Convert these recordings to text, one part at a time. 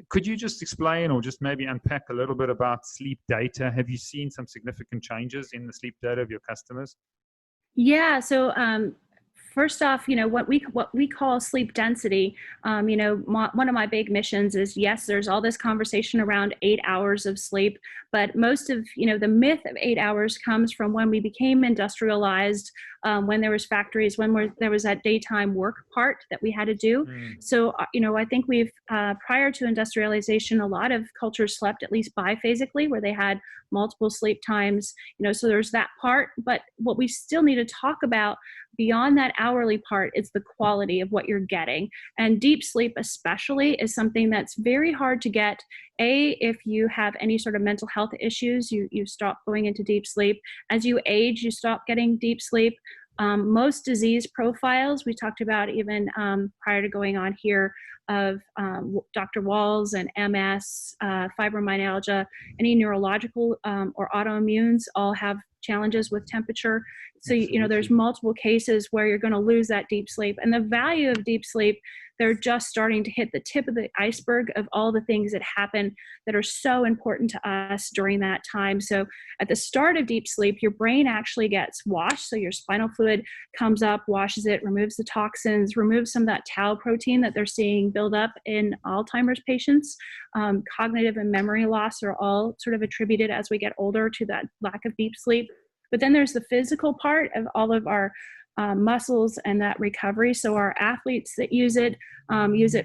Could you just explain or just maybe unpack a little bit about sleep data? Have you seen some significant changes in the sleep data of your customers? Yeah. So first off, what we call sleep density. One of my big missions is, yes, there's all this conversation around 8 hours of sleep, but most of the myth of 8 hours comes from when we became industrialized, when there was factories, there was that daytime work part that we had to do. Mm. So I think we've prior to industrialization, a lot of cultures slept at least biphasically, where they had multiple sleep times. So there's that part, but what we still need to talk about beyond that hourly part is the quality of what you're getting. And deep sleep especially is something that's very hard to get. If you have any sort of mental health issues, you stop going into deep sleep. As you age, you stop getting deep sleep. Most disease profiles, we talked about even prior to going on here, of Dr. Walls and MS, fibromyalgia, any neurological or autoimmunes all have challenges with temperature. So, there's multiple cases where you're going to lose that deep sleep. And the value of deep sleep, they're just starting to hit the tip of the iceberg of all the things that happen that are so important to us during that time. So at the start of deep sleep, your brain actually gets washed. So your spinal fluid comes up, washes it, removes the toxins, removes some of that tau protein that they're seeing build up in Alzheimer's patients. Cognitive and memory loss are all sort of attributed as we get older to that lack of deep sleep. But then there's the physical part of all of our muscles and that recovery. So our athletes that use it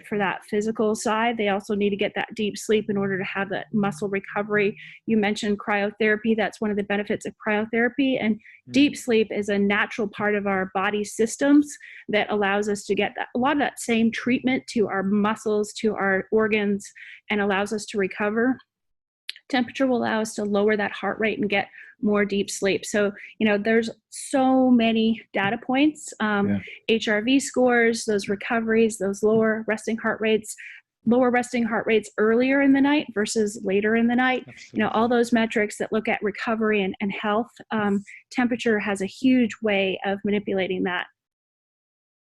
for that physical side. They also need to get that deep sleep in order to have that muscle recovery. You mentioned cryotherapy. That's one of the benefits of cryotherapy. And deep sleep is a natural part of our body systems that allows us to get a lot of that same treatment to our muscles, to our organs, and allows us to recover. Temperature will allow us to lower that heart rate and get more deep sleep. So, there's so many data points, HRV scores, those recoveries, those lower resting heart rates earlier in the night versus later in the night. Absolutely. All those metrics that look at recovery and health. Temperature has a huge way of manipulating that.